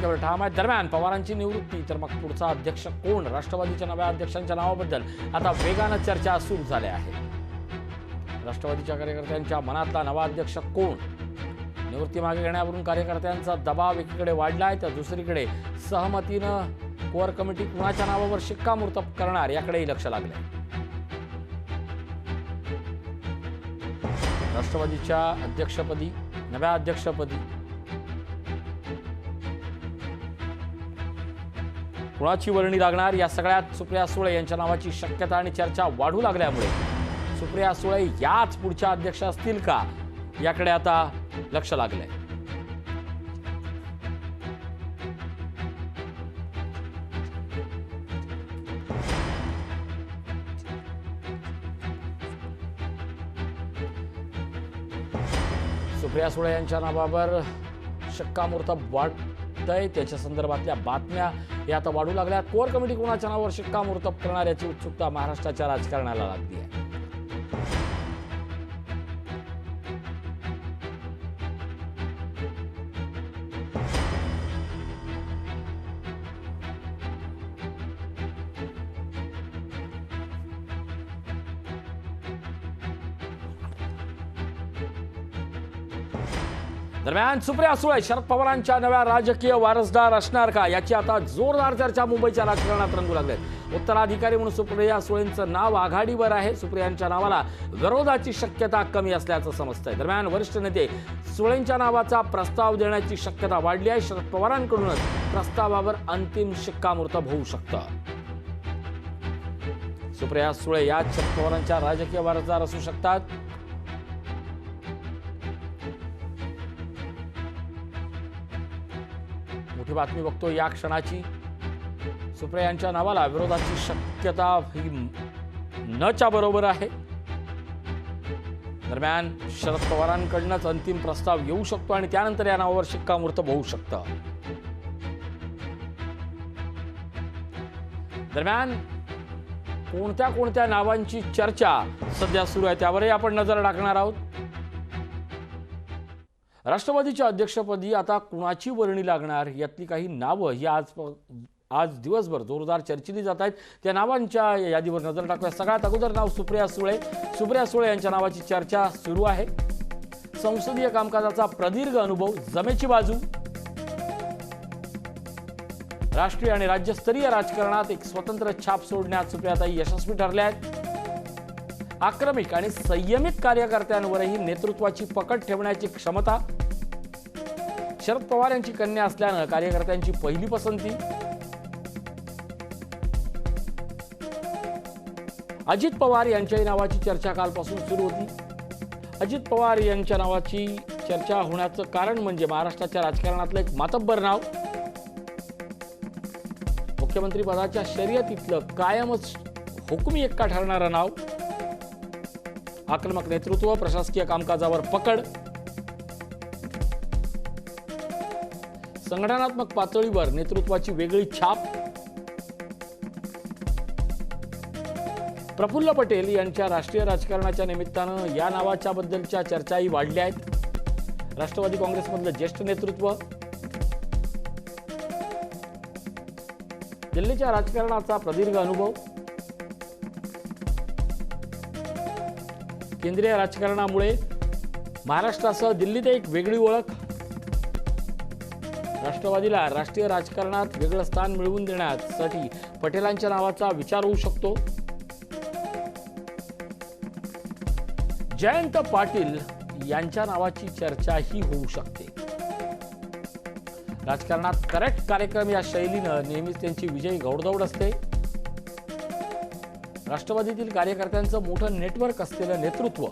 भूमिकेवर ठाम आहे। दरम्यान पवारांची निवृत्ती तर मग पुढचा अध्यक्ष कोण, राष्ट्रवादीच्या नव्या अध्यक्षांच्या नावाबद्दल आता वेगानं चर्चा सुरू झाल्या आहे। राष्ट्रवादीच्या कार्यकर्त्यांच्या मनातला नवा अध्यक्ष कोण, निवृत्ती मागे घेण्यावरून कार्यकर्त्यांचा दबाव एकीकडे वाढलाय तर दुसरीकडे सहमतीनं कोअर कमिटी कुणाच्या नावावर शिक्कामोर्तब करणार याकडेही लक्ष लागलंय। राष्ट्रवादीच्या अध्यक्षपदी, नव्या अध्यक्षपदी कुणाची वर्णी लागणार या सगळ्यात सुप्रिया सुळे यांच्या नावाची शक्यता आणि चर्चा वाढू लागल्यामुळे सुप्रिया सुळे याच पुढच्या अध्यक्ष असतील का याकडे आता लक्ष लागलंय। सुप्रिया सुळे यांच्या नावावर शिक्कामोर्तब वाढतंय, त्याच्या संदर्भातल्या बातम्या या आता वाढू लागल्या। कोअर कमिटी कोणाच्या नावावर शिक्कामोर्तब करणार याची उत्सुकता महाराष्ट्राच्या राजकारणाला लागली आहे। दरम्यान सुप्रिया सुळे शरद पवारांच्या नव्या राजकीय वारसदार असणार का याची आता जोरदार चर्चा मुंबईच्या राजकारणात रंगू लागली आहे। उत्तराधिकारी म्हणून सुप्रिया सुळेंचं नाव आघाडीवर आहे। सुप्रियांच्या नावाला विरोधाची शक्यता कमी असल्याचं समजतंय। दरम्यान वरिष्ठ नेते सुळेंच्या नावाचा प्रस्ताव देण्याची शक्यता वाढली आहे। शरद पवारांकडूनच प्रस्तावावर अंतिम शिक्कामोर्तब होऊ शकतं। सुप्रिया सुळे या शरद पवारांच्या राजकीय वारसदार असू शकतात। मोठी बातमी बघतो या क्षणाची, सुप्रिया यांच्या नावाला विरोधाची शक्यता ही नच्या बरोबर आहे। दरम्यान शरद पवारांकडूनच अंतिम प्रस्ताव येऊ शकतो आणि त्यानंतर या नावावर शिक्कामोर्तब होऊ शकतं। दरम्यान कोणत्या नावांची चर्चा सध्या सुरू आहे त्यावरही आपण नजर टाकणार आहोत। राष्ट्रवादीच्या अध्यक्षपदी आता कुणाची वर्णी लागणार यातली काही नावं ही आज दिवसभर जोरदार चर्चिली जात आहेत। त्या नावांच्या यादीवर नजर टाकूया। सगळ्यात अगोदर नाव सुप्रिया सुळे यांच्या नावाची चर्चा सुरू आहे। संसदीय कामकाजाचा प्रदीर्घ अनुभव, जमेची बाजू, राष्ट्रीय आणि राज्यस्तरीय राजकारणात एक स्वतंत्र छाप सोडण्यात सुप्रियाताई यशस्वी ठरल्या आहेत। आक्रमिक आणि संयमित कार्यकर्त्यांवरही नेतृत्वाची पकड ठेवण्याची क्षमता, शरद पवार यांची कन्या असल्यानं कार्यकर्त्यांची पहिली पसंती, अजित पवार यांच्याही नावाची चर्चा कालपासून सुरू होती। अजित पवार यांच्या नावाची चर्चा होण्याचं कारण म्हणजे महाराष्ट्राच्या राजकारणातलं एक मातब्बर नाव, मुख्यमंत्री पदाच्या शर्यतीतलं कायमच हुकुमी एक्का ठरणारं नाव, आक्रमक नेतृत्व, प्रशासकीय कामकाजावर पकड, संघटनात्मक पातळीवर नेतृत्वाची वेगळी छाप। प्रफुल्ल पटेल यांच्या राष्ट्रीय राजकारणाच्या निमित्तानं या नावाच्या बद्दलच्या चर्चाही वाढल्या आहेत। राष्ट्रवादी काँग्रेसमधलं ज्येष्ठ नेतृत्व, दिल्लीच्या राजकारणाचा प्रदीर्घ अनुभव, केंद्रीय राजकारणामुळे महाराष्ट्रासह दिल्लीत एक वेगळी ओळख, राष्ट्रवादीला राष्ट्रीय राजकारणात वेगळं स्थान मिळवून देण्यासाठी पटेलांच्या नावाचा विचार होऊ शकतो। जयंत पाटील यांच्या नावाची चर्चाही होऊ शकते। राजकारणात करेक्ट कार्यक्रम या शैलीनं नेहमीच त्यांची विजयी घौडदौड असते। राष्ट्रवादीतील कार्यकर्त्यांचं मोठं नेटवर्क असलेलं नेतृत्व,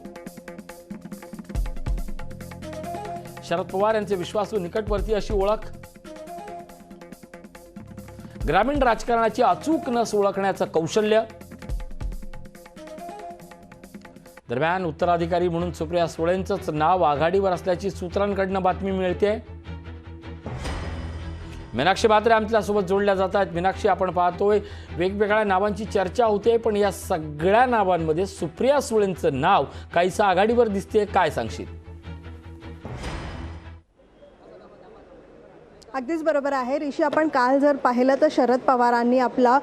शरद पवार यांचे विश्वासू निकटवर्ती अशी ओळख, ग्रामीण राजकारणाची अचूक नस ओळखण्याचं कौशल्य। दरम्यान उत्तराधिकारी म्हणून सुप्रिया सुळेंचंच नाव आघाडीवर असल्याची सूत्रांकडून बातमी मिळते। मीनाक्षी म्हात्रे आमच्यासोबत जोडल्या जात आहेत। मीनाक्षी, आपण पाहतोय वेगवेगळ्या नावांची चर्चा होते, पण या सगळ्या नावांमध्ये सुप्रिया सुळेंचं नाव काहीसं आघाडीवर दिसते, काय सांगशील? अगदीच बरोबर आहे ऋषी. आपण काल जर पाहिलं तर शरद पवारांनी आपला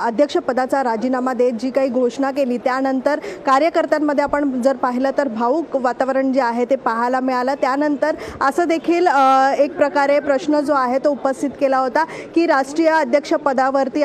अध्यक्षपदाचा राजीनामा देत जी काही घोषणा केली त्यानंतर कार्यकर्त्यांमध्ये आपण जर पाहिलं तर भाऊक वातावरण जे आहे ते पाहायला मिळालं. त्यानंतर असं देखील एक प्रकारे प्रश्न जो आहे तो उपस्थित केला होता की राष्ट्रीय अध्यक्षपदावरती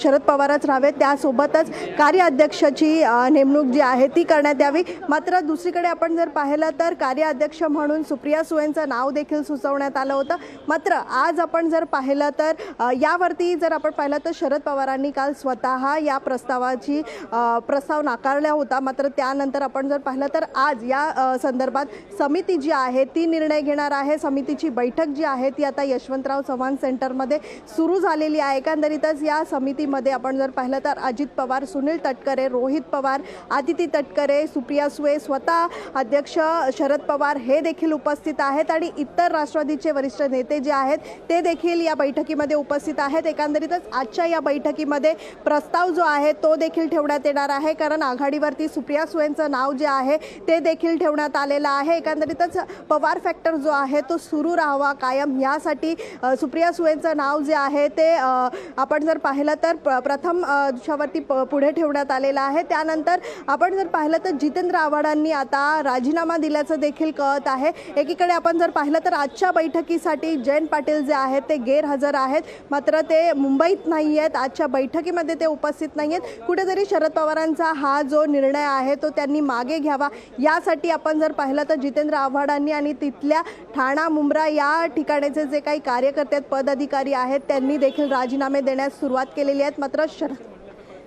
शरद पवारच राहावे, त्यासोबतच कार्याध्यक्षाची नेमणूक जी आहे ती करण्यात यावी. मात्र दुसरीकडे आपण जर पाहिलं तर कार्याध्यक्ष म्हणून सुप्रिया सुळेंचं नाव देखील सुचवण्यात आलं होतं. मात्र आज आपण जर पाहिलं तर यावरती जर आपण पाहिलं तर शरद पवारांनी काल स्वतः या प्रस्ताव नाकारला होता. मात्र त्यानंतर आपण जर पाहिलं तर आज या संदर्भात समिती जी आहे ती निर्णय घेणार आहे. समितीची बैठक जी आहे ती आता यशवंतराव चव्हाण सेंटरमध्ये सुरू झालेली आहे. एकंदरीतच या समितीमध्ये आपण जर पाहिलं तर अजित पवार, सुनील तटकरे, रोहित पवार, आदिती तटकरे, सुप्रिया सुळे, स्वतः अध्यक्ष शरद पवार हे देखील उपस्थित आहेत आणि इतर राष्ट्रवादीचे वरिष्ठ नेते जे आहेत ते देखील या बैठकीमध्ये उपस्थित आहेत. एकंदरीतच आजच्या या बैठकीमध्ये प्रस्ताव जो आहे तो देखील ठेवण्यात येणार आहे, कारण आघाडीवरती सुप्रिया सुळेंचं नाव जे आहे ते देखील ठेवण्यात आलेलं आहे. एकंदरीतच पवार फॅक्टर जो आहे तो सुरू राहावा कायम, यासाठी सुप्रिया सुळेंचं नाव जे आहे ते आपण जर पाहिलं तर प्रथम दिवसावरती पुढे ठेवण्यात आलेलं आहे. त्यानंतर आपण जर पाहिलं तर जितेंद्र आव्हाडांनी आता राजीनामा दिल्याचं देखील कळत आहे. एकीकडे आपण जर पाहिलं तर आजच्या बैठकीसाठी जयंत पाटील जे आहेत ते गैरहजर आहेत, मात्र ते मुंबईत नाही आहेत, आजच्या बैठकीमध्ये ते उपस्थित नाही आहेत. कुठेतरी शरद पवारांचा हा जो निर्णय आहे तो त्यांनी मागे घ्यावा, यासाठी आपण जर पाहिलं तर जितेंद्र आव्हाडांनी आणि तिथल्या ठाणा, मुंब्रा या ठिकाणचे जे काही कार्यकर्ते आहेत, पदाधिकारी आहेत, त्यांनी देखील राजीनामे देण्यास सुरुवात केलेली आहेत. मात्र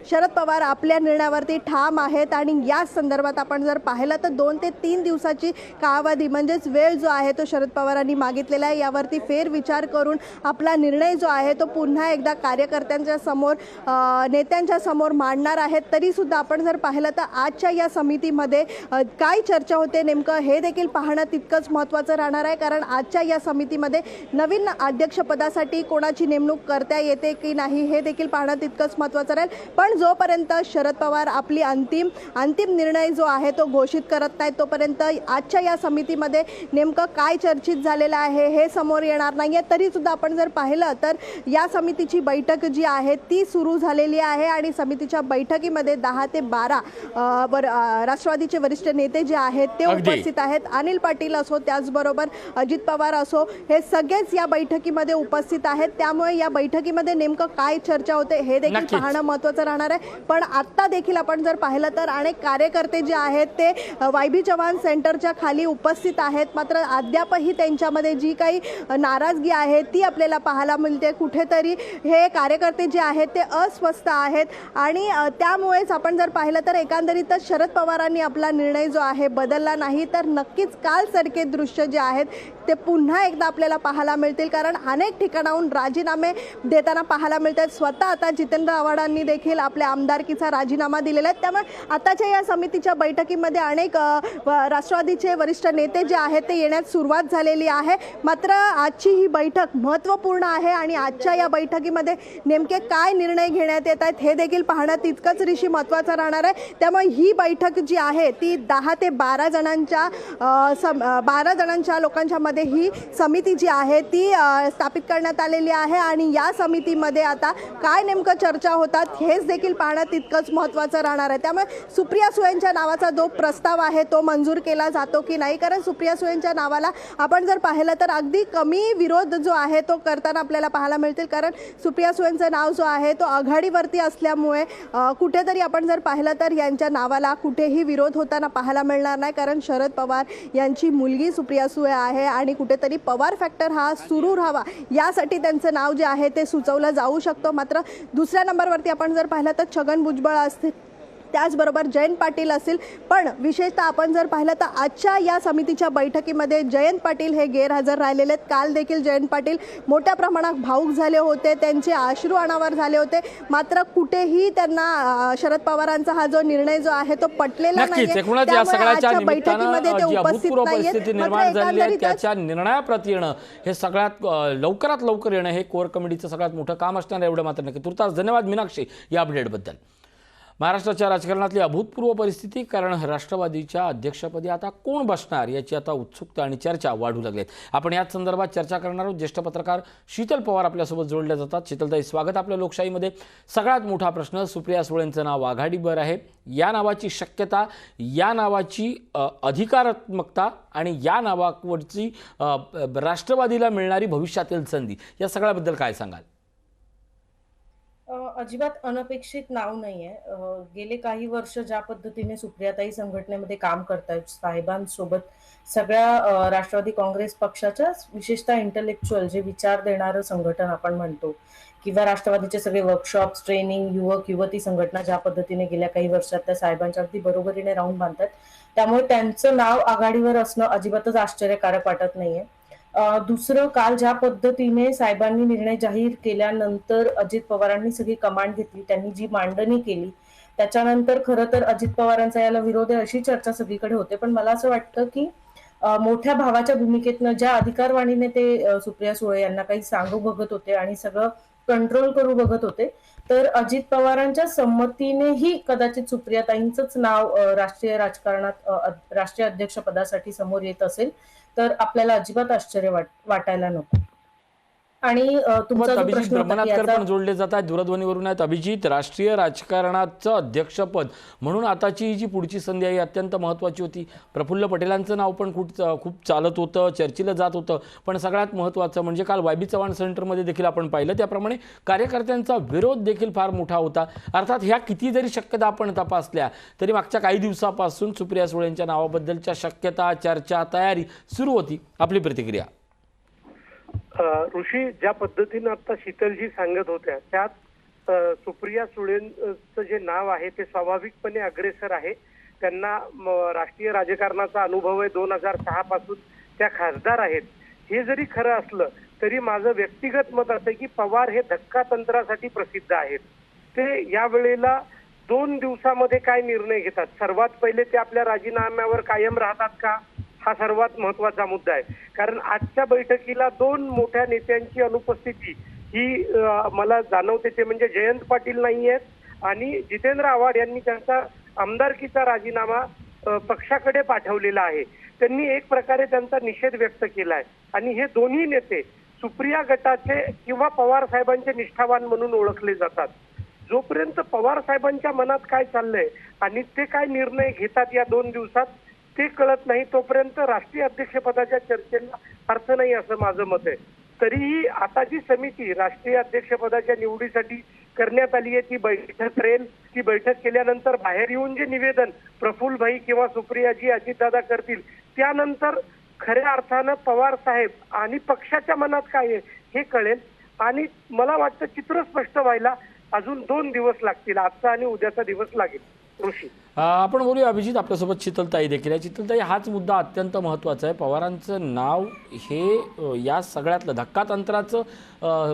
शरद पवार आपल्या निर्णयावरती ठाम आहेत आणि या संदर्भात आपण जर पाहिलं तर 2 ते 3 दिवसाची कालावधी म्हणजेच वेळ जो आहे तो शरद पवारांनी मागितलेला आहे. यावरती फेरविचार करून आपला निर्णय जो आहे तो पुन्हा एकदा कार्यकर्त्यांच्या समोर, नेत्यांच्या समोर मांडणार आहेत. तरीसुद्धा आपण जर पाहिलं तर आजच्या या समितीमध्ये काय चर्चा होते नेमकं हे देखील पाहणं तितकंच महत्त्वाचं राहणार आहे, कारण आजच्या या समितीमध्ये नवीन अध्यक्षपदासाठी कोणाची नेमणूक करता येते की नाही हे देखील पाहणं तितकंच महत्त्वाचं राहील. पण जोपर्यंत शरद पवार आपली अंतिम निर्णय जो आहे तो घोषित करत नाहीत तोपर्यंत आजच्या या समितीमध्ये नेमकं काय चर्चित झालेलं आहे हे समोर येणार नाहीये. तरी सुद्धा आपण जर पाहिलं तर या समितीची बैठक जी आहे ती सुरू झालेली आहे आणि समितीच्या बैठकीमध्ये 10 ते 12 राष्ट्रवादीचे वरिष्ठ नेते जे आहेत ते उपस्थित आहेत. अनिल पाटील असो, त्याचबरोबर अजित पवार असो, हे सगळेच या बैठकीमध्ये उपस्थित आहेत. त्यामुळे या बैठकीमध्ये नेमकं काय चर्चा होते हे देखील पाहणं महत्त्वाचं राहणार. पण आता देखील आपण जर पाहिलं तर अनेक कार्यकर्ते जे आहेत ते वायबी चव्हाण सेंटरच्या खाली उपस्थित आहेत. मात्र अद्यापही त्यांच्यामध्ये जी काही नाराजगी आहे ती आपल्याला पाहायला मिळते. कुठेतरी हे कार्यकर्ते जे आहेत ते अस्वस्थ आहेत आणि त्यामुळेच आपण जर पाहिलं तर एकंदरीतच शरद पवारांनी आपला निर्णय जो आहे बदलला नाही, तर नक्कीच कालसारखे दृश्य जे आहेत ते पुन्हा एकदा आपल्याला पाहायला मिळतील, कारण अनेक ठिकाणाहून राजीनामे देताना पाहायला मिळतात. स्वतः आता जितेंद्र आव्हाडांनी देखील आपल्या आमदारकीचा राजीनामा दिलेला आहे. त्यामुळे आताच्या या समितीच्या बैठकीमध्ये अनेक राष्ट्रवादीचे वरिष्ठ नेते जे आहेत ते येण्यास सुरुवात झालेली आहे. मात्र आजची ही बैठक महत्त्वपूर्ण आहे आणि आजच्या या बैठकीमध्ये नेमके काय निर्णय घेण्यात येत आहेत हे देखील पाहणं तितकंच ऋषी महत्त्वाचं राहणार आहे. त्यामुळे ही बैठक जी आहे ती 10 ते 12 जणांच्या लोकांच्या मध्ये ही समिती जी आहे ती स्थापित करण्यात आलेली आहे आणि या समितीमध्ये आता काय नेमकं चर्चा होतात हेच देखील पाहणं तितकंच महत्त्वाचं राहणार आहे. त्यामुळे सुप्रिया सुळेंच्या नावाचा जो प्रस्ताव आहे तो मंजूर केला जातो की नाही, कारण सुप्रिया सुळेंच्या नावाला आपण जर पाहिलं तर अगदी कमी विरोध जो आहे तो करताना आपल्याला पाहायला मिळतील, कारण सुप्रिया सुळेंचं नाव जो आहे तो आघाडीवरती असल्यामुळे कुठेतरी आपण जर पाहिलं तर यांच्या नावाला कुठेही विरोध होताना पाहायला मिळणार नाही, कारण शरद पवार यांची मुलगी सुप्रिया सुळे आहे आणि कुठेतरी पवार फॅक्टर हा सुरू राहावा यासाठी त्यांचं नाव जे आहे ते सुचवलं जाऊ शकतो. मात्र दुसऱ्या नंबरवरती आपण जर पाहिलं तर छगन भुजबळ असतील, त्याचबरोबर जयंत पाटील असतील. पण विशेषतः आपण जर पाहिलं तर आजच्या या समितीच्या बैठकीमध्ये जयंत पाटील हे गैरहजर राहिलेले आहेत. काल देखील जयंत पाटील मोठ्या प्रमाणात भावूक झाले होते, त्यांचे अश्रू अनावर झाले होते. मात्र कुठेही त्यांना शरद पवारांचा हा जो निर्णय जो आहे तो पटलेला नाही. बैठकीमध्ये ते उपस्थित नाहीत. त्याच्या निर्णयाप्रती येणं हे सगळ्यात लवकरात लवकर येणं हे कोर कमिटीचं सगळ्यात मोठं काम असणार एवढं मात्र नक्की. तुर्तास धन्यवाद मीनाक्षी या अपडेटबद्दल. महाराष्ट्राच्या राजकारणातली अभूतपूर्व परिस्थिती, कारण राष्ट्रवादीच्या अध्यक्षपदी आता कोण बसणार याची आता उत्सुकता आणि चर्चा वाढू लागलेत. आपण याच संदर्भात चर्चा करणार आहोत. ज्येष्ठ पत्रकार शीतल पवार आपल्यासोबत जोडल्या जातात. शीतलताई, स्वागत आपल्या लोकशाहीमध्ये. सगळ्यात मोठा प्रश्न, सुप्रिया सुळेंचं नाव आघाडीवर आहे. या नावाची शक्यता, या नावाची अधिकारात्मकता आणि या नावावरची राष्ट्रवादीला मिळणारी भविष्यातील संधी, या सगळ्याबद्दल काय सांगाल? अजिबात अनपेक्षित नाव नाहीये. गेले काही वर्ष ज्या पद्धतीने सुप्रियाताई संघटनेमध्ये काम करतायत, साहेबांसोबत सगळ्या राष्ट्रवादी काँग्रेस पक्षाच्या विशेषतः इंटलेक्च्युअल जे विचार देणारं संघटन आपण म्हणतो, किंवा राष्ट्रवादीचे सगळे वर्कशॉप्स, ट्रेनिंग, युवक युवती संघटना ज्या पद्धतीने गेल्या काही वर्षात त्या साहेबांच्या अगदी बरोबरीने राहून बांधतात, त्यामुळे त्यांचं नाव आघाडीवर असणं अजिबातच आश्चर्यकारक वाटत नाहीये. दुसरं, काल ज्या पद्धतीने साहेबांनी निर्णय जाहीर केल्यानंतर अजित पवारांनी सगळी कमांड घेतली, त्यांनी जी मांडणी केली, त्याच्यानंतर खरं तर अजित पवारांचा याला विरोध आहे अशी चर्चा सगळीकडे होते. पण मला असं वाटतं की मोठ्या भावाच्या भूमिकेतनं ज्या अधिकारवाणीने ते सुप्रिया सुळे यांना काही सांगू बघत होते आणि सगळं कंट्रोल करू बघत होते, तर अजित पवारांच्या संमतीनेही कदाचित सुप्रियाताईंचंच नाव राष्ट्रीय राजकारणात राष्ट्रीय अध्यक्षपदासाठी समोर येत असेल तर आपल्याला अजिबात आश्चर्य वाटायला नको. आणि तुमचा जो अभिजित प्रश्न होता की ब्रह्मनाथकर याचा पण जोडले जात आहेत, दूरध्वनीवरून आहेत. अभिजित, राष्ट्रीय राजकारणाचं अध्यक्षपद म्हणून आताची जी पुढची संधी आहे अत्यंत महत्त्वाची होती. प्रफुल्ल पटेलांचं नाव पण खूप चालत होतं, चर्चेला जात होतं. पण सगळ्यात महत्त्वाचं म्हणजे काल वाय बी चव्हाण सेंटरमध्ये देखील आपण पाहिलं, त्याप्रमाणे कार्यकर्त्यांचा विरोध देखील फार मोठा होता. अर्थात ह्या किती जरी शक्यता आपण तपासल्या तरी मागच्या काही दिवसापासून सुप्रिया सुळेंच्या नावाबद्दलच्या शक्यता, चर्चा, तयारी सुरू होती. आपली प्रतिक्रिया? ऋषी, ज्या पद्धतीने आता शीतलजी सांगत होत्या त्यात सुप्रिया सुळेंचं जे नाव आहे ते स्वाभाविकपणे अग्रेसर आहे. त्यांना राष्ट्रीय राजकारणाचा अनुभव आहे, 2006 पासून त्या खासदार आहेत. हे जरी खरं असलं तरी माझं व्यक्तिगत मत असं आहे की पवार हे धक्का तंत्रासाठी प्रसिद्ध आहेत. ते या वेळेला 2 दिवसामध्ये काय निर्णय घेतात, सर्वात पहिले ते आपल्या राजीनाम्यावर कायम राहतात का, हा सर्वात महत्वाचा मुद्दा आहे. कारण आजच्या बैठकीला 2 मोठ्या नेत्यांची अनुपस्थिती ही मला जाणवते, ते म्हणजे जयंत पाटील नाही आहेत आणि जितेंद्र आव्हाड यांनी त्यांचा आमदारकीचा राजीनामा पक्षाकडे पाठवलेला आहे. त्यांनी एक प्रकारे त्यांचा निषेध व्यक्त केला आहे आणि हे दोन्ही नेते सुप्रिया गटाचे किंवा पवार साहेबांचे निष्ठावान म्हणून ओळखले जातात. जोपर्यंत पवार साहेबांच्या मनात काय चाललंय आणि ते काय निर्णय घेतात या 2 दिवसात ते कळत नाही, तोपर्यंत राष्ट्रीय अध्यक्षपदाच्या चर्चेला अर्थ नाही असं माझं मत आहे. तरीही आता जी समिती राष्ट्रीय अध्यक्षपदाच्या निवडीसाठी करण्यात आली आहे ती बैठक करेल. ती बैठक केल्यानंतर बाहेर येऊन जे निवेदन प्रफुल्लभाई किंवा सुप्रियाजी, अजितदादा करतील, त्यानंतर खऱ्या अर्थानं पवार साहेब आणि पक्षाच्या मनात काय आहे हे कळेल. आणि मला वाटतं चित्र स्पष्ट व्हायला अजून 2 दिवस लागतील, आजचा आणि उद्याचा दिवस लागेल. ऋषी, आपण बोलूया. अभिजित, आपल्यासोबत शीतलताई देखील आहे. शीतलताई, हाच मुद्दा अत्यंत महत्त्वाचा आहे. पवारांचं नाव हे या सगळ्यातलं धक्कातंत्राचं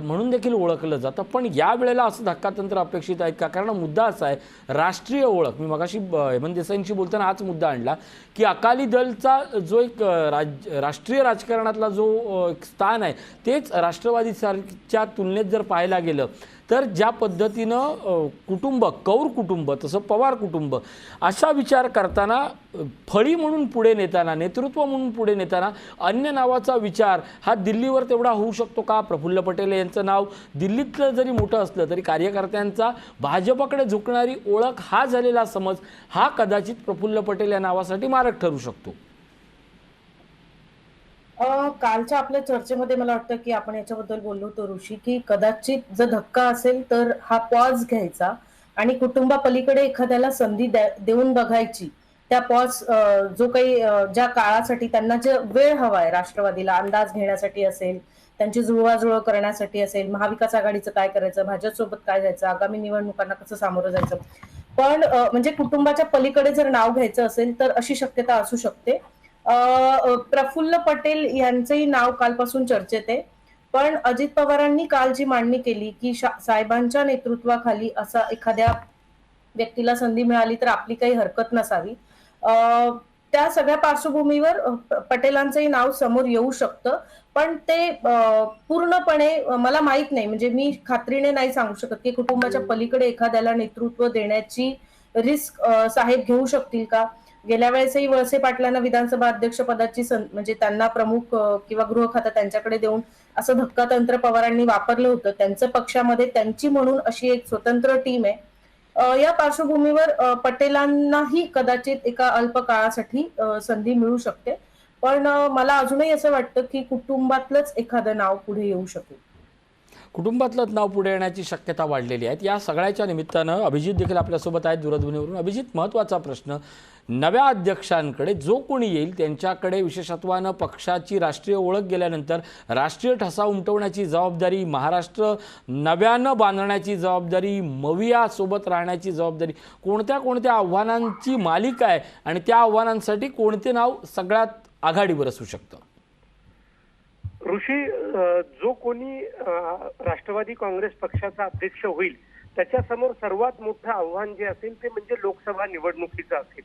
म्हणून देखील ओळखलं जातं. पण या वेळेला असं धक्कातंत्र अपेक्षित आहे का? कारण मुद्दा असा आहे, राष्ट्रीय ओळख. मी मगाशी हेमंत देसाईंशी बोलताना हाच मुद्दा आणला की अकाली दलचा जो एक राष्ट्रीय राजकारणातला जो एक स्थान आहे तेच राष्ट्रवादीसारख्या तुलनेत जर पाहायला गेलं तर ज्या पद्धतीनं कुटुंब, कौर कुटुंब, तसं पवार कुटुंब, असा विचार करताना फळी म्हणून पुढे नेताना, नेतृत्व म्हणून पुढे नेताना अन्य नावाचा विचार हा दिल्लीवर तेवढा होऊ शकतो का? प्रफुल्ल पटेल यांचं नाव दिल्लीतलं जरी मोठं असलं तरी कार्यकर्त्यांचा भाजपकडे झुकणारी ओळख हा झालेला समज हा कदाचित प्रफुल्ल पटेल या नावासाठी मारक ठरू शकतो. कालच्या आपल्या चर्चेमध्ये मला वाटतं की आपण याच्याबद्दल बोललो होतो ऋषी, की कदाचित जर धक्का असेल तर हा पॉज घ्यायचा आणि कुटुंबापलीकडे एखाद्याला संधी देऊन बघायची. त्या पॉज जो काही ज्या काळासाठी त्यांना जे वेळ हवाय राष्ट्रवादीला अंदाज घेण्यासाठी असेल, त्यांची जुळवाजुळव करण्यासाठी असेल, महाविकास आघाडीचं काय करायचं, भाजपसोबत काय जायचं, आगामी निवडणुकांना कसं सामोरं जायचं, पण म्हणजे कुटुंबाच्या पलीकडे जर नाव घ्यायचं असेल तर अशी शक्यता असू शकते. प्रफुल्ल पटेल यांचंही नाव कालपासून चर्चेत आहे. पण अजित पवारांनी काल जी मांडणी केली की साहेबांच्या नेतृत्वाखाली असा एखाद्या व्यक्तीला संधी मिळाली तर आपली काही हरकत नसावी, त्या सगळ्या पार्श्वभूमीवर पटेलांचंही नाव समोर येऊ शकतं. पण ते पूर्णपणे मला माहित नाही, म्हणजे मी खात्रीने नाही सांगू शकत की कुटुंबाच्या पलीकडे एखाद्याला नेतृत्व देण्याची रिस्क साहेब घेऊ शकतील का? गेल्या वेळेसही वळसे पाटलांना विधानसभा अध्यक्ष पदाची म्हणजे त्यांना प्रमुख किंवा गृह खातं त्यांच्याकडे देऊन असं धक्कातंत्र पवारांनी वापरलं होतं. त्यांच्या पक्षामध्ये त्यांची म्हणून अशी एक स्वतंत्र टीम आहे. या पार्श्वभूमीवर पटेलांनाही कदाचित एका अल्प काळासाठी संधी मिळू शकते. पण मला अजूनही असं वाटतं की कुटुंबातलंच एखादं नाव पुढे येऊ शकेल. कुटुंबातलंच नाव पुढे येण्याची शक्यता वाढलेली आहे. या सगळ्याच्या निमित्तानं अभिजित देखील आपल्यासोबत आहेत दूरध्वनीवरून. अभिजित, महत्त्वाचा प्रश्न, नव्या अध्यक्षांकडे जो कोणी येईल त्यांच्याकडे विशेषत्वानं पक्षाची राष्ट्रीय ओळख गेल्यानंतर राष्ट्रीय ठसा उमटवण्याची जबाबदारी, महाराष्ट्र नव्यानं बांधण्याची जबाबदारी, मवियासोबत राहण्याची जबाबदारी, कोणत्या आव्हानांची मालिका आहे आणि त्या आव्हानांसाठी कोणते नाव सगळ्यात आघाडीवर असू शकतं? ऋषी, जो कोणी राष्ट्रवादी काँग्रेस पक्षाचा अध्यक्ष होईल त्याच्यासमोर सर्वात मोठं आव्हान जे असेल ते म्हणजे लोकसभा निवडणुकीचं असेल.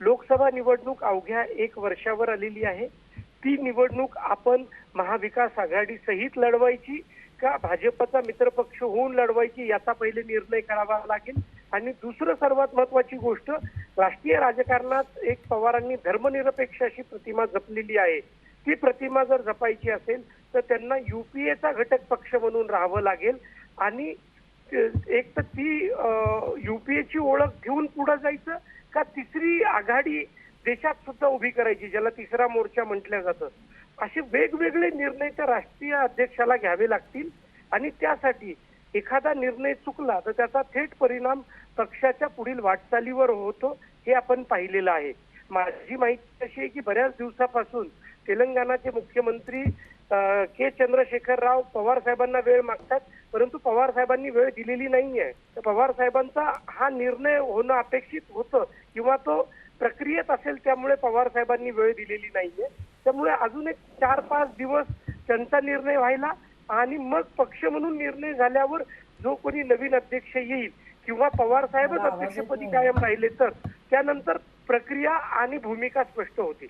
लोकसभा निवडणूक अवघ्या 1 वर्षावर आलेली आहे. ती निवडणूक आपण महाविकास आघाडी सहित लढवायची का भाजपचा मित्रपक्ष होऊन लढवायची याचा पहिले निर्णय करावा लागेल. आणि दुसरं सर्वात महत्वाची गोष्ट, राष्ट्रीय राजकारणात एक पवारांनी धर्मनिरपेक्ष अशी प्रतिमा जपलेली आहे. ती प्रतिमा जर जपायची असेल तर त्यांना युपीएचा घटक पक्ष म्हणून राहावं लागेल. आणि एक तर ती युपीएची ओळख घेऊन पुढे जायचं का तिसरी आघाडी देशात सुद्धा उभी करायची, ज्याला तिसरा मोर्चा म्हटलं जातं. असे वेगवेगळे निर्णय त्या राष्ट्रीय अध्यक्षाला घ्यावे लागतील. आणि त्यासाठी एखादा निर्णय चुकला तर त्याचा थेट परिणाम पक्षाच्या पुढील वाटचालीवर होतो, हे आपण पाहिलेलं आहे. माझी माहिती अशी आहे की बऱ्याच दिवसापासून तेलंगणाचे मुख्यमंत्री के चंद्रशेखर राव पवार साहेबांना वेळ मागतात, परंतु पवार साहेबांनी वेळ दिलेली नाहीये. तर पवार साहेबांचा हा निर्णय होणं अपेक्षित होतं किंवा तो प्रक्रियेत असेल, त्यामुळे पवार साहेबांनी वेळ दिलेली नाहीये. त्यामुळे अजून एक 4-5 दिवस त्यांचा निर्णय व्हायला आणि मग पक्ष म्हणून निर्णय झाल्यावर जो कोणी नवीन अध्यक्ष येईल किंवा पवार साहेबच अध्यक्षपदी कायम राहिले तर त्यानंतर प्रक्रिया आणि भूमिका स्पष्ट होतील.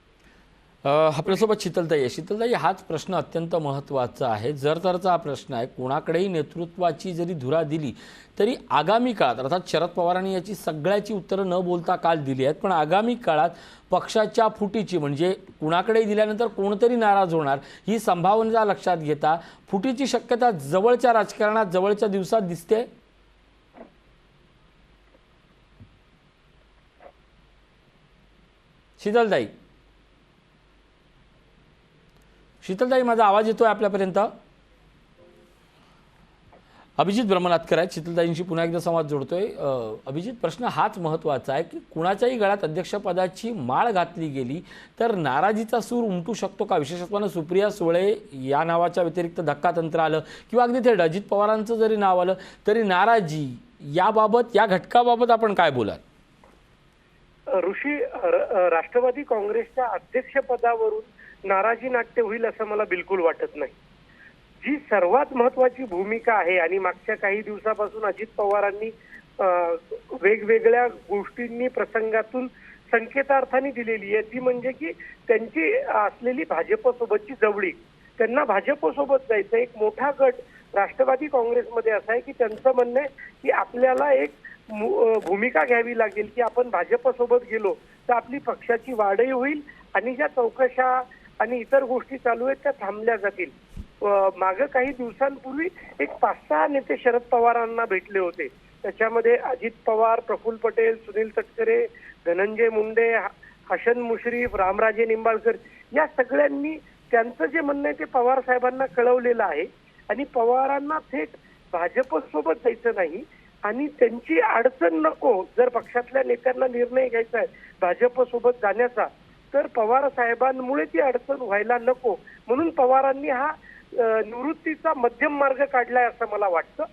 आपल्यासोबत शीतलताई आहे. शीतलताई, हाच प्रश्न अत्यंत महत्त्वाचा आहे, जरतरचा प्रश्न आहे. कोणाकडेही नेतृत्वाची जरी धुरा दिली तरी आगामी काळात, अर्थात शरद पवारांनी याची सगळ्याची उत्तरं न बोलता काल दिली आहेत, पण आगामी काळात पक्षाच्या फुटीची, म्हणजे कुणाकडेही दिल्यानंतर कोणतरी नाराज होणार ही संभावना लक्षात घेता फुटीची शक्यता जवळच्या राजकारणात जवळच्या दिवसात दिसते? शीतलताई, माझा आवाज येतोय आपल्यापर्यंत? अभिजित ब्रह्मनाथकर आहेत, शीतलताईंशी पुन्हा एकदा संवाद जोडतोय. अभिजित, प्रश्न हाच महत्त्वाचा आहे की कुणाच्याही गळ्यात अध्यक्षपदाची माळ घातली गेली तर नाराजीचा सूर उमटू शकतो का? विशेषत्वानं सुप्रिया सुळे या नावाच्या व्यतिरिक्त धक्कातंत्र आलं किंवा अगदी थेट अजित पवारांचं जरी नाव आलं तरी नाराजी, याबाबत, या घटकाबाबत आपण काय बोलाल? ऋषी, राष्ट्रवादी काँग्रेसच्या अध्यक्षपदावरून नाराजी नाट्य होईल असं मला बिलकुल वाटत नाही. जी सर्वात महत्वाची भूमिका आहे आणि मागच्या काही दिवसापासून अजित पवारांनी वेगवेगळ्या गोष्टींनी प्रसंगातून संकेतार्थाने दिलेली आहे, ती म्हणजे की त्यांची असलेली भाजपसोबतची जवळीक. त्यांना भाजपसोबत जायचं. एक मोठा गट राष्ट्रवादी काँग्रेसमध्ये असा आहे की त्यांचं म्हणणं आहे की आपल्याला एक भूमिका घ्यावी लागेल की आपण भाजपसोबत गेलो तर आपली पक्षाची वाढही होईल आणि ज्या चौकशा आणि इतर गोष्टी चालू आहेत त्या थांबल्या जातील. मागे काही दिवसांपूर्वी एक 5-6 नेते शरद पवारांना भेटले होते. त्याच्यामध्ये अजित पवार, प्रफुल्ल पटेल, सुनील तटकरे, धनंजय मुंडे, हसन मुश्रीफ, रामराजे निंबाळकर, या सगळ्यांनी त्यांचं जे म्हणणं आहे ते पवार साहेबांना कळवलेलं आहे. आणि पवारांना थेट भाजपसोबत जायचं नाही आणि त्यांची अडचण नको. जर पक्षातल्या नेत्यांना निर्णय घ्यायचा आहे भाजपसोबत जाण्याचा तर पवार साहेबांमुळे ती अडचण व्हायला नको, म्हणून पवारांनी हा निवृत्तीचा मध्यम मार्ग काढलाय असं मला वाटतं.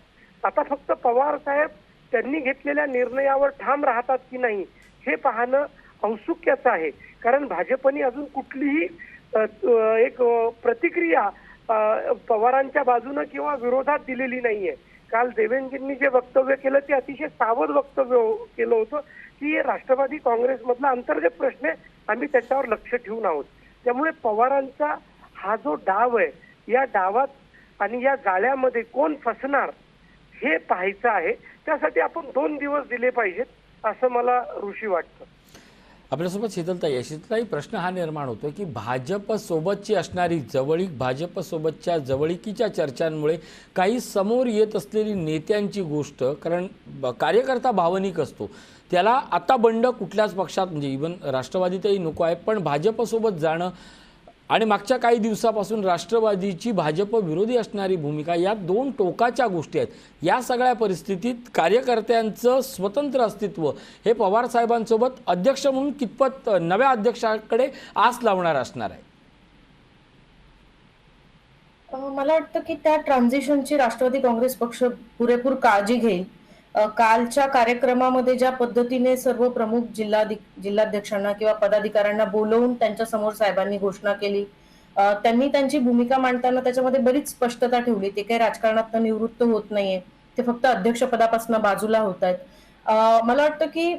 आता फक्त पवार साहेब त्यांनी घेतलेल्या निर्णयावर ठाम राहतात की नाही हे पाहणं औत्सुक्याचं आहे. कारण भाजपने अजून कुठलीही एक प्रतिक्रिया पवारांच्या बाजूने किंवा विरोधात दिलेली नाहीये. काल देवेंद्रजींनी जे वक्तव्य केलं ते अतिशय सावध वक्तव्य केलं होतं की राष्ट्रवादी काँग्रेसमधला अंतर्गत प्रश्न आहे, आम्ही त्याच्यावर लक्ष ठेवून आहोत. त्यामुळे पवारांचा हा जो डाव आहे, या डावात आणि या जाळ्यामध्ये कोण फसणार हे पाहायचं आहे. त्यासाठी आपण 2 दिवस दिले पाहिजेत. असं मला ऋषी वाटतं. आपल्यासोबत शीतलताई प्रश्न हा निर्माण होतो की भाजप सोबतची असणारी जवळीक, भाजप सोबतच्या जवळीकीच्या चर्चांमुळे काही समोर येत असलेली नेत्यांची गोष्ट, कारण कार्यकर्ता भावनिक असतो, त्याला आता बंड कुठल्याच पक्षात म्हणजे इव्हन राष्ट्रवादीतही नको आहे, पण भाजपसोबत जाणं आणि मागच्या काही दिवसापासून राष्ट्रवादीची भाजप विरोधी असणारी भूमिका, या दोन टोकाच्या गोष्टी आहेत. या सगळ्या परिस्थितीत कार्यकर्त्यांचं स्वतंत्र अस्तित्व हे पवार साहेबांसोबत अध्यक्ष म्हणून कितपत नव्या अध्यक्षाकडे आस लावणार असणार आहे? मला वाटतं की त्या ट्रान्झिशनची राष्ट्रवादी काँग्रेस पक्ष पुरेपूर काळजी घेईल. कालच्या कार्यक्रमामध्ये ज्या पद्धतीने सर्व प्रमुख जिल्हाध्यक्षांना किंवा पदाधिकाऱ्यांना बोलवून त्यांच्या समोर साहेबांनी घोषणा केली, त्यांनी त्यांची भूमिका मांडताना त्याच्यामध्ये बरीच स्पष्टता ठेवली. ते काही राजकारणात निवृत्त होत नाहीये, ते फक्त अध्यक्षपदापासून बाजूला होत आहेत. मला वाटतं की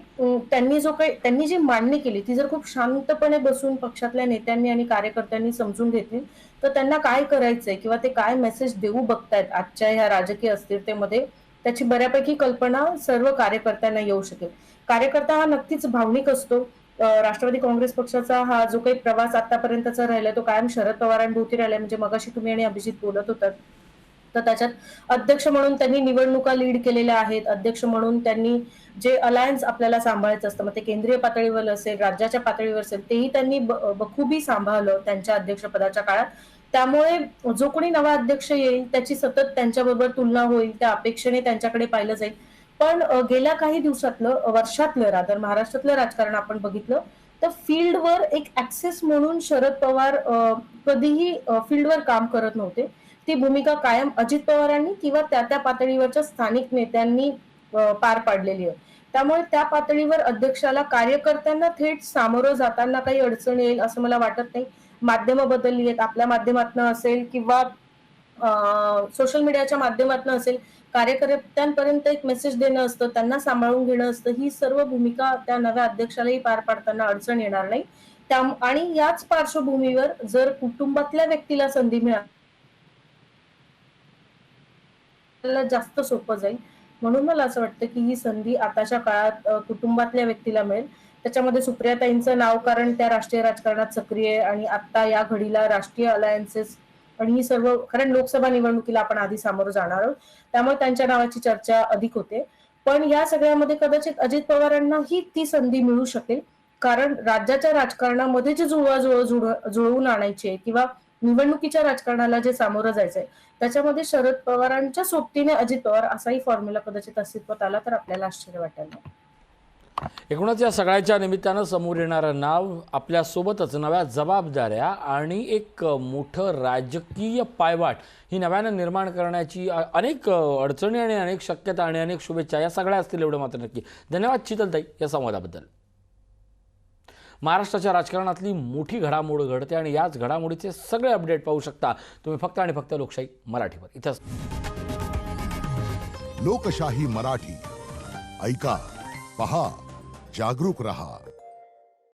त्यांनी जी मांडणी केली ती जर खूप शांतपणे बसून पक्षातल्या नेत्यांनी आणि कार्यकर्त्यांनी समजून घेतली तर त्यांना काय करायचंय किंवा ते काय मेसेज देऊ बघतायत आजच्या ह्या राजकीय अस्थिरतेमध्ये, त्याची बऱ्यापैकी कल्पना सर्व कार्यकर्त्यांना येऊ शकेल. कार्यकर्ता हा नक्कीच भावनिक असतो. राष्ट्रवादी काँग्रेस पक्षाचा हा जो काही प्रवास आतापर्यंतचा राहिला तो कायम शरद पवारांभोवती राहिलाय. म्हणजे मगाशी तुम्ही आणि अभिजित बोलत होतात, तर त्याच्यात अध्यक्ष म्हणून त्यांनी निवडणुका लीड केलेल्या आहेत. अध्यक्ष म्हणून त्यांनी जे अलायन्स आपल्याला सांभाळायचं असतं, मग ते केंद्रीय पातळीवर असेल, राज्याच्या पातळीवर असेल, तेही त्यांनी बखुबी सांभाळलं त्यांच्या अध्यक्षपदाच्या काळात. त्यामुळे जो कोणी नवा अध्यक्ष येईल त्याची सतत त्यांच्याबरोबर तुलना होईल, त्या अपेक्षेने त्यांच्याकडे पाहिलं जाईल. पण गेल्या काही दिवसातलं, वर्षातलं महाराष्ट्रातलं राजकारण आपण बघितलं तर फील्डवर एक ऍक्सेस म्हणून शरद पवार कधीही फील्डवर काम करत नव्हते. ती भूमिका कायम अजित पवारांनी किंवा त्या पातळीवरच्या स्थानिक नेत्यांनी पार पाडलेली आहे. त्यामुळे त्या पातळीवर अध्यक्षाला कार्यकर्त्यांना थेट सामोरं जाताना काही अडचण येईल असं मला वाटत नाही. माध्यमं बदलली आहेत, आपल्या माध्यमातून असेल किंवा सोशल मीडियाच्या माध्यमातून असेल, कार्यकर्त्यांपर्यंत एक मेसेज देणं असतं, त्यांना सांभाळून घेणं असतं. ही सर्व भूमिका त्या नव्या अध्यक्षालाही पार पाडताना अडचण येणार नाही. आणि याच पार्श्वभूमीवर जर कुटुंबातल्या व्यक्तीला संधी मिळाली जास्त सोपं जाईल. म्हणून मला असं वाटतं की ही संधी आताच्या काळात कुटुंबातल्या व्यक्तीला मिळेल. त्याच्यामध्ये सुप्रियाताईंचं नाव, कारण त्या राष्ट्रीय राजकारणात सक्रिय आहे आणि आता या घडीला राष्ट्रीय अलायन्सेस आणि ही सर्व, कारण लोकसभा निवडणुकीला आपण आधी सामोरं जाणार आहोत, त्यामुळे त्यांच्या नावाची चर्चा अधिक होते. पण या सगळ्यामध्ये कदाचित अजित पवारांना ही ती संधी मिळू शकेल, कारण राज्याच्या राजकारणामध्ये जे जुळवून आणायचे किंवा निवडणुकीच्या राजकारणाला जे सामोरं जायचंय त्याच्यामध्ये शरद पवारांच्या सोबतीने अजित पवार असाही फॉर्म्युला कदाचित अस्तित्वात आला तर आपल्याला आश्चर्य वाटेल नाही. एकूणच या सगळ्याच्या निमित्तानं समोर येणारं नाव आपल्यासोबतच नव्या जबाबदाऱ्या आणि एक मोठं राजकीय पायवाट ही नव्यानं निर्माण करण्याची अनेक अडचणी आणि अनेक शक्यता आणि अनेक शुभेच्छा या सगळ्या असतील एवढं मात्र नक्की. धन्यवाद शीतलताई या संवादाबद्दल. महाराष्ट्राच्या राजकारणातली मोठी घडामोड घडते आणि याच घडामोडीचे सगळे अपडेट पाहू शकता तुम्ही फक्त आणि फक्त लोकशाही मराठीवर. इथंच लोकशाही मराठी ऐका, पहा, जागरूक रहा.